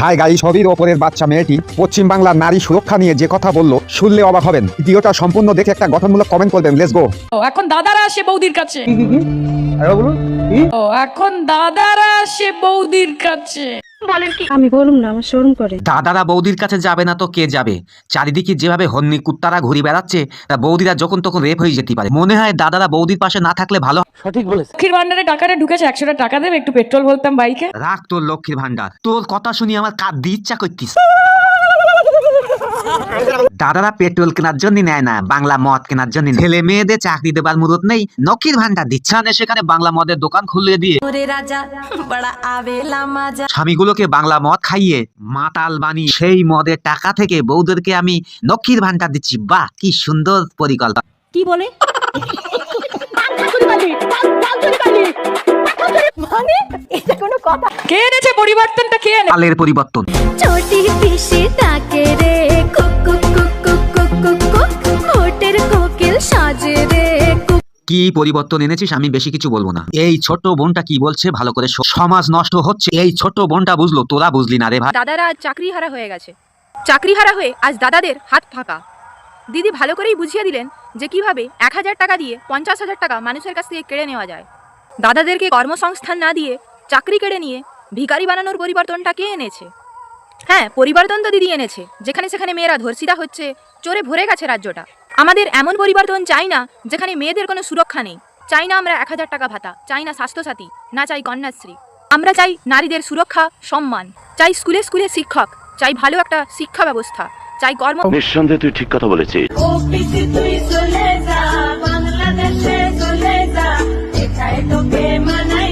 High গাই, ছবির ওপরের বাচ্চা মেয়েটি পশ্চিম বাংলার নারী সুরক্ষা নিয়ে যে কথা বললো শুনলে অবাক হবেন। ভিডিওটা সম্পূর্ণ দেখে একটা গঠনমূলক কমেন্ট করবেন। Let's go. এখন দাদারা আসে বৌদির কাছে। এখন দাদারা আসে বৌদির কাছে। আমি বলুম না, আমার শরম করে। দাদারা বৌদির কাছে যাবে না তো কে যাবে? চারিদিকে যেভাবে হন্নি কুত্তারা ঘুরে বেড়াচ্ছে, তা বৌদিরা যখন তখন রেপ হয়ে যেতে পারে। মনে হয় দাদারা বৌদির পাশে না থাকলে ভালো। সঠিক বলেছে। লক্ষ্মীর ভান্ডারে টাকাটা ঢুকেছে, 100 টাকা দেবে, একটু পেট্রোল ভরতাম বাইকে। রাখ তোর লক্ষ্মীর ভান্ডার, তোর কথা শুনি আমার কাঁদতে ইচ্ছা করতিস। দাদারা পেট্রোল কেনার জন্য নেয় না, বাংলা মদ কেনার জন্য। ছেলে মেয়েদের চাকরি দেবার মুরত নেই, লক্ষ্মীর ভান্ডার দিচ্ছে। সেখানে বাংলা মদের দোকান খুলে দিয়ে স্বামীগুলোকে বাংলা মদ খাইয়ে মাতাল বানিয়ে সেই মদের টাকা থেকে বউদেরকে আমি লক্ষ্মীর ভান্ডার দিচ্ছি। বাহ, কি সুন্দর পরিকল্পনা। কি বলে? কে এনেছে পরিবর্তনটা? কে এনে? কালের পরিবর্তন। ছোটি পিসি তাকে রে কুকু কুকু কুকু কোটের কোকিল সাজে রে। কি পরিবর্তন এনেছিস আমি বেশি কিছু বলবো না। এই ছোট বোনটা কি বলছে ভালো করে শোন। সমাজ নষ্ট হচ্ছে, এই ছোট বোনটা বুঝলো, তোরা বুঝলি না রে ভাই। দাদারা আজ চাকরি হারা হয়ে গেছে। চাকরি হারা হয়ে আজ দাদাদের হাত ফাঁকা। দিদি ভালো করেই বুঝিয়ে দিলেন যে কিভাবে 1000 টাকা দিয়ে 50,000 টাকা মানুষের কাছ থেকে কেড়ে নেওয়া যায়। দাদাদেরকে কর্মসংস্থান না দিয়ে চাকরি কেড়ে নিয়ে ভিখারি বানানোর পরিবর্তনটা কে এনেছে? হ্যাঁ, পরিবর্তন তো দিদি এনেছে। যেখানে সেখানে মেয়েরা ধর্ষিতা হচ্ছে, চোরে ভরে গেছে রাজ্যটা। আমাদের এমন পরিবর্তন চাই না যেখানে মেয়েদের কোনো সুরক্ষা নেই। চাই না আমরা 1000 টাকা ভাতা, চাই না স্বাস্থ্যসাথী, না চাই কন্যাশ্রী। আমরা চাই নারীদের সুরক্ষা, সম্মান। চাই স্কুলে স্কুলে শিক্ষক, চাই ভালো একটা শিক্ষা ব্যবস্থা, চাই কর্ম। নিঃসন্দেহে তুই ঠিক কথা বলেছিস। ও পিসি তুই চলে যা, বাংলাদেশে চলে যা, এটাই তোকে মানাই।